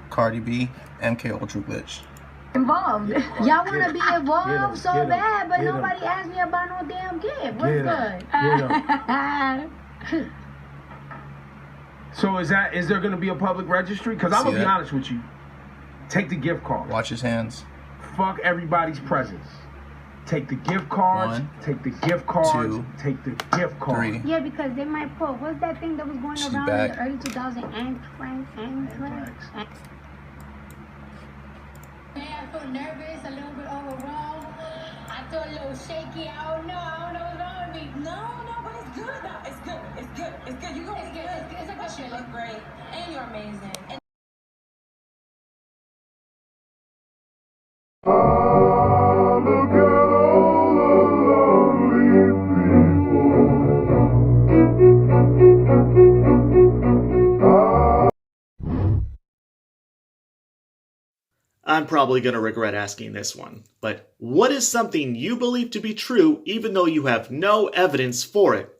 Cardi B, MK Ultra Glitch. Involved. Y'all want to be involved so bad, but nobody asked me about no damn gift. What's good? So is there going to be a public registry? Because I'm going to be honest with you. Take the gift card. Watch his hands. Fuck everybody's presents. Take the gift cards. Take the gift cards. Take the gift cards. 3. Yeah, because they might put, what's that thing that was going around in the early 2000s? Anthrax. I feel nervous, a little bit overwhelmed. I feel a little shaky. I don't know what's wrong with me. No, but it's good. No, it's good. You go. It's good. It's a good shit. You look great, and you're amazing. I'm probably going to regret asking this one, but what is something you believe to be true even though you have no evidence for it?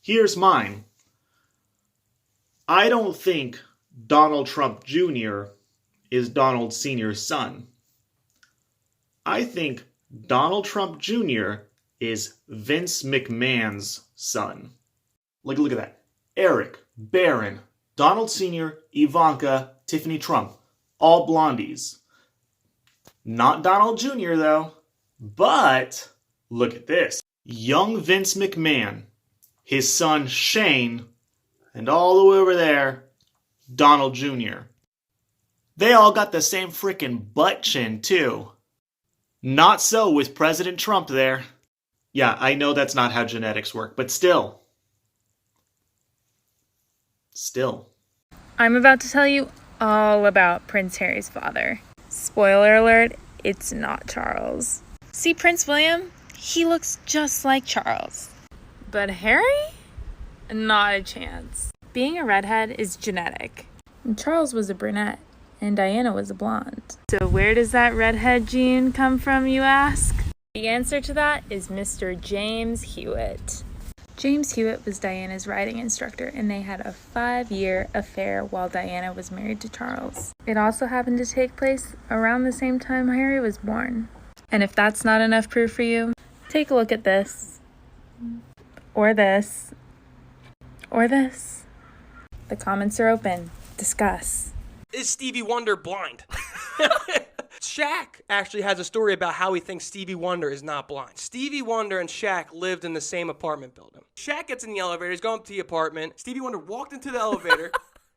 Here's mine. I don't think Donald Trump Jr. is Donald Sr.'s son. I think Donald Trump Jr. is Vince McMahon's son. Look at that. Eric, Barron, Donald Sr., Ivanka, Tiffany Trump. All blondies. Not Donald Jr. though. But look at this. Young Vince McMahon, his son Shane, and all the way over there, Donald Jr. They all got the same frickin' butt chin too. Not so with President Trump there. Yeah, I know that's not how genetics work, but still. I'm about to tell you all about Prince Harry's father. Spoiler alert, it's not Charles. See Prince William? He looks just like Charles. But Harry? Not a chance. Being a redhead is genetic. And Charles was a brunette, and Diana was a blonde. So where does that redhead gene come from, you ask? The answer to that is Mr. James Hewitt. James Hewitt was Diana's riding instructor, and they had a 5-year affair while Diana was married to Charles. It also happened to take place around the same time Harry was born. And if that's not enough proof for you, take a look at this. Or this. Or this. The comments are open. Discuss. Is Stevie Wonder blind? Shaq actually has a story about how he thinks Stevie Wonder is not blind. Stevie Wonder and Shaq lived in the same apartment building. Shaq gets in the elevator, he's going up to the apartment. Stevie Wonder walked into the elevator.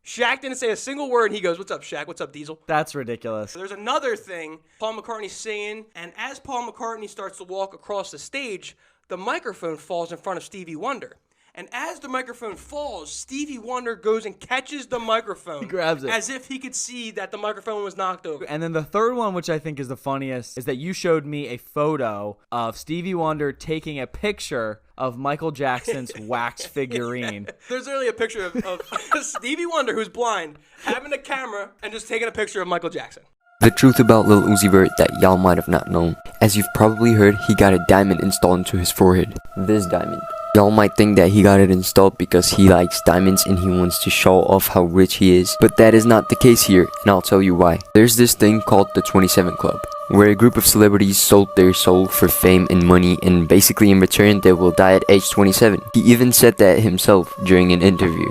Shaq didn't say a single word, and he goes, "What's up, Shaq? What's up, Diesel?" That's ridiculous. There's another thing. Paul McCartney's singing, and as Paul McCartney starts to walk across the stage, the microphone falls in front of Stevie Wonder. And as the microphone falls, Stevie Wonder goes and catches the microphone. He grabs it. As if he could see that the microphone was knocked over. And then the third one, which I think is the funniest, is that you showed me a photo of Stevie Wonder taking a picture of Michael Jackson's wax figurine. There's literally a picture of Stevie Wonder, who's blind, having a camera and just taking a picture of Michael Jackson. The truth about Lil Uzi Vert that y'all might have not known. As you've probably heard, he got a diamond installed into his forehead. This diamond. Y'all might think that he got it installed because he likes diamonds and he wants to show off how rich he is, but that is not the case here, and I'll tell you why. There's this thing called the 27 Club, where a group of celebrities sold their soul for fame and money, and basically in return they will die at age 27. He even said that himself during an interview.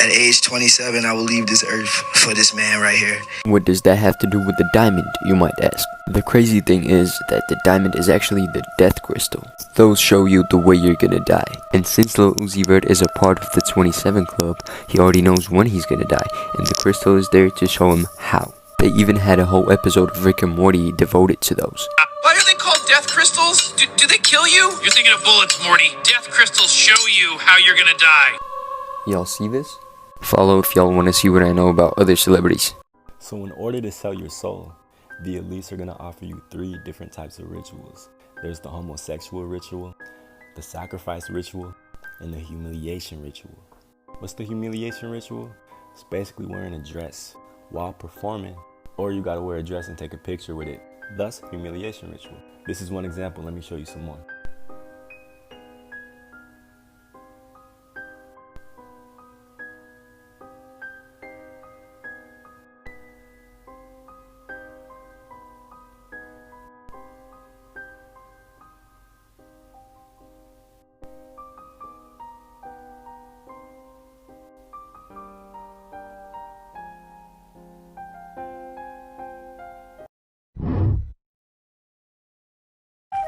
At age 27, I will leave this earth for this man right here. What does that have to do with the diamond, you might ask? The crazy thing is that the diamond is actually the death crystal. Those show you the way you're gonna die. And since Lil Uzi Vert is a part of the 27 Club, he already knows when he's gonna die, and the crystal is there to show him how. They even had a whole episode of Rick and Morty devoted to those. Why are they called death crystals? Do they kill you? You're thinking of bullets, Morty. Death crystals show you how you're gonna die. Y'all see this? Follow if y'all want to see what I know about other celebrities. So in order to sell your soul, the elites are going to offer you 3 different types of rituals. There's the homosexual ritual, the sacrifice ritual, and the humiliation ritual. What's the humiliation ritual? It's basically wearing a dress while performing, or you got to wear a dress and take a picture with it. Thus, humiliation ritual. This is one example. Let me show you some more.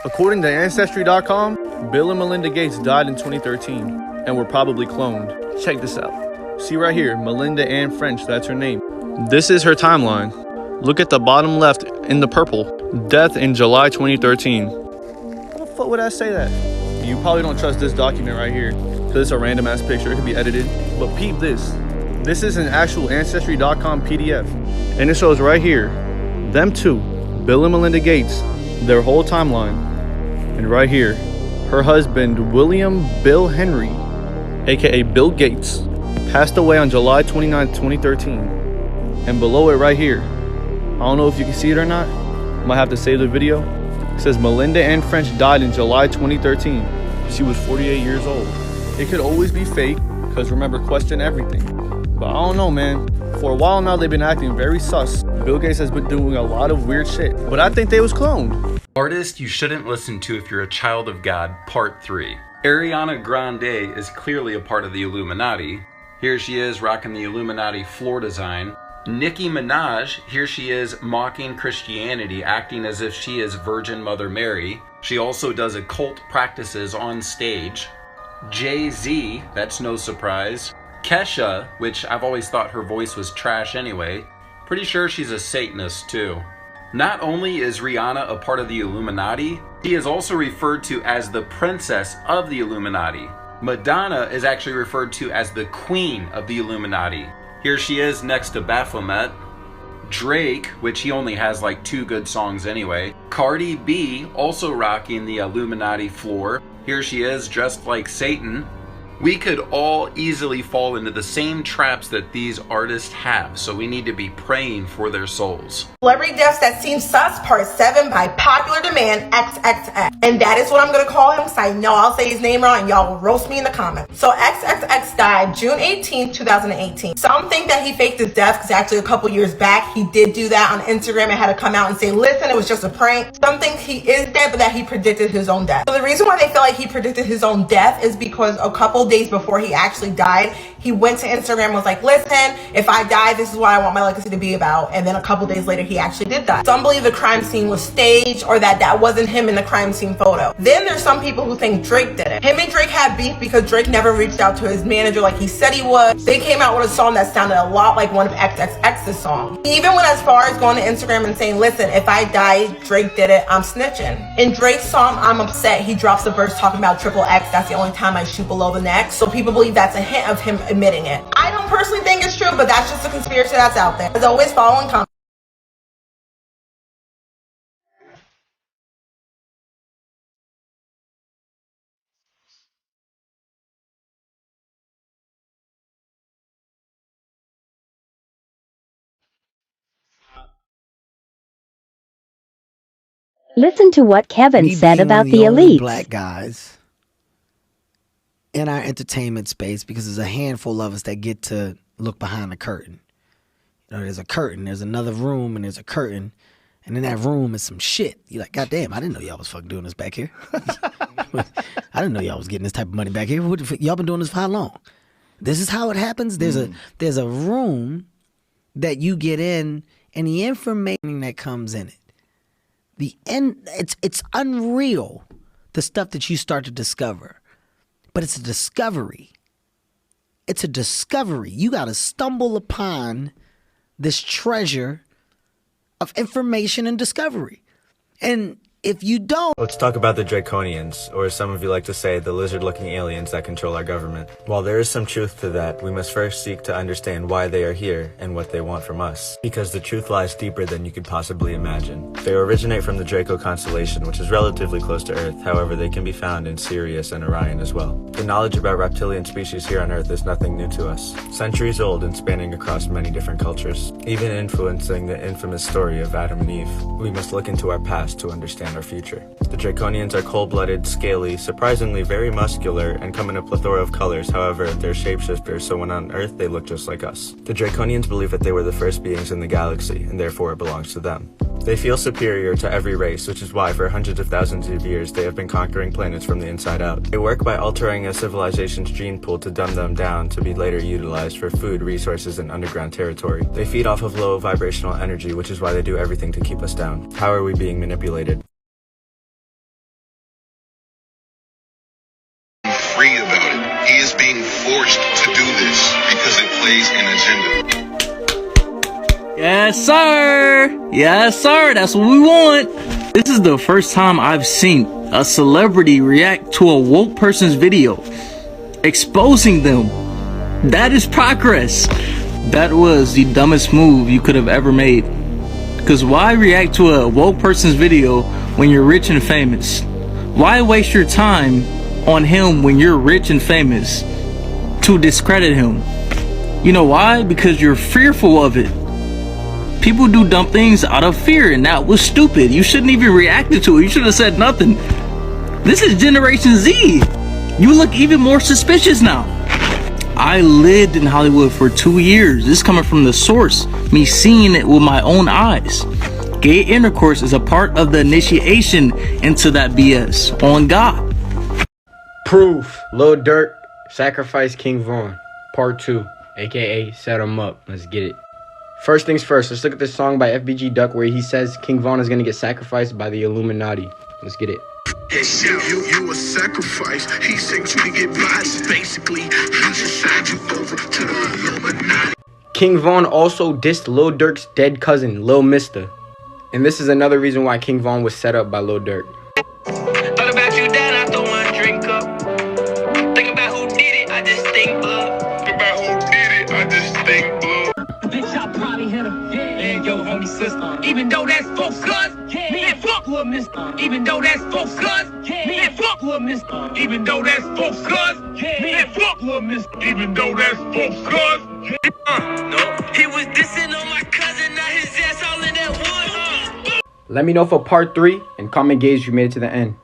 According to Ancestry.com, Bill and Melinda Gates died in 2013 and were probably cloned. Check this out. See right here, Melinda Ann French, that's her name. This is her timeline. Look at the bottom left in the purple. Death in July 2013. What the fuck would I say that? You probably don't trust this document right here because it's a random ass picture. It could be edited. But peep this. This is an actual Ancestry.com PDF. And it shows right here, them two, Bill and Melinda Gates, their whole timeline. And right here, her husband, William Bill Henry, aka Bill Gates, passed away on July 29, 2013. And below it right here, I don't know if you can see it or not. Might have to save the video. It says Melinda Ann French died in July 2013. She was 48 years old. It could always be fake, because remember, question everything. But I don't know, man. For a while now, they've been acting very sus. Bill Gates has been doing a lot of weird shit. But I think they was cloned. Artist you shouldn't listen to if you're a child of God, Part 3. Ariana Grande is clearly a part of the Illuminati. Here she is rocking the Illuminati floor design. Nicki Minaj, here she is mocking Christianity, acting as if she is Virgin Mother Mary. She also does occult practices on stage. Jay-Z, that's no surprise. Kesha, which I've always thought her voice was trash anyway. Pretty sure she's a Satanist too. Not only is Rihanna a part of the Illuminati, she is also referred to as the princess of the Illuminati. Madonna is actually referred to as the queen of the Illuminati. Here she is next to Baphomet. Drake, which he only has like 2 good songs anyway. Cardi B, also rocking the Illuminati floor. Here she is dressed like Satan. We could all easily fall into the same traps that these artists have, so we need to be praying for their souls. Celebrity deaths that seem sus, part 7 by popular demand, XXX. And that is what I'm gonna call him, because I know I'll say his name wrong and y'all will roast me in the comments. So XXX died June 18th, 2018. Some think that he faked his death, because actually a couple years back, he did do that on Instagram and had to come out and say, listen, it was just a prank. Some think he is dead, but that he predicted his own death. So the reason why they feel like he predicted his own death is because a couple days before he actually died, he went to Instagram and was like, listen, if I die, this is what I want my legacy to be about. And then a couple days later, he actually did that. Some believe the crime scene was staged or that that wasn't him in the crime scene photo. Then there's some people who think Drake did it. Him and Drake had beef because Drake never reached out to his manager like he said he would. They came out with a song that sounded a lot like one of XXX's songs. He even went as far as going to Instagram and saying, listen, if I die, Drake did it, I'm snitching. In Drake's song, I'm Upset, he drops a verse talking about triple X, that's the only time I shoot below the neck. So people believe that's a hint of him admitting it. I don't personally think it's true, but that's just a conspiracy that's out there. As always, follow and comment. Listen to what Kevin said about the elite. Black guys in our entertainment space, because there's a handful of us that get to look behind the curtain. You know, there's a curtain, there's another room, and there's a curtain, and in that room is some shit. You're like, God damn, I didn't know y'all was fucking doing this back here. I didn't know y'all was getting this type of money back here. Y'all been doing this for how long? This is how it happens. There's a room that you get in, and the information that comes in it. It's unreal, the stuff that you start to discover. But it's a discovery. It's a discovery. You got to stumble upon this treasure of information and discovery. And if you don't... Let's talk about the Draconians, or as some of you like to say, the lizard-looking aliens that control our government. While there is some truth to that, we must first seek to understand why they are here and what they want from us. Because the truth lies deeper than you could possibly imagine. They originate from the Draco constellation, which is relatively close to Earth. However, they can be found in Sirius and Orion as well. The knowledge about reptilian species here on Earth is nothing new to us. Centuries old and spanning across many different cultures. Even influencing the infamous story of Adam and Eve. We must look into our past to understand our future. The Draconians are cold-blooded, scaly, surprisingly very muscular, and come in a plethora of colors. However, they're shapeshifters, so when on Earth, they look just like us. The Draconians believe that they were the first beings in the galaxy, and therefore it belongs to them. They feel superior to every race, which is why for hundreds of thousands of years they have been conquering planets from the inside out. They work by altering a civilization's gene pool to dumb them down to be later utilized for food, resources, and underground territory. They feed off of low vibrational energy, which is why they do everything to keep us down. How are we being manipulated? Yes, sir. Yes, sir. That's what we want. This is the first time I've seen a celebrity react to a woke person's video, exposing them. That is progress. That was the dumbest move you could have ever made. Because why react to a woke person's video when you're rich and famous? Why waste your time on him when you're rich and famous to discredit him? You know why? Because you're fearful of it. People do dumb things out of fear, and that was stupid. You shouldn't even reacted to it. You should have said nothing. This is Generation Z. You look even more suspicious now. I lived in Hollywood for 2 years. This is coming from the source, me seeing it with my own eyes. Gay intercourse is a part of the initiation into that BS. On God. Proof. Lil Durk sacrificed King Von. Part 2, aka Set 'em Up. Let's get it. First things first, let's look at this song by FBG Duck where he says King Von is gonna get sacrificed by the Illuminati. Let's get it. You a sacrifice. He sent you to get bodies. Basically, he just signed you over to the Illuminati. King Von also dissed Lil Durk's dead cousin, Lil Mista. And this is another reason why King Von was set up by Lil Durk. Thought about you, Dad, I throw my drink up. Think about who did it, I just think blood. Think about who did it, I just think blood. Bitch, I probably hit him. And yo, homie sister. Even though that's folks cuz, man, fuck with Mr. Even though that's folks cuz, man, fuck with Mr. Even though that's folks cuz, man, fuck with Mr. Even though that's folks cuz. No, he was dissing on my cousin, now his ass all in that wood. Let me know for part 3 and comment gauge if you made it to the end.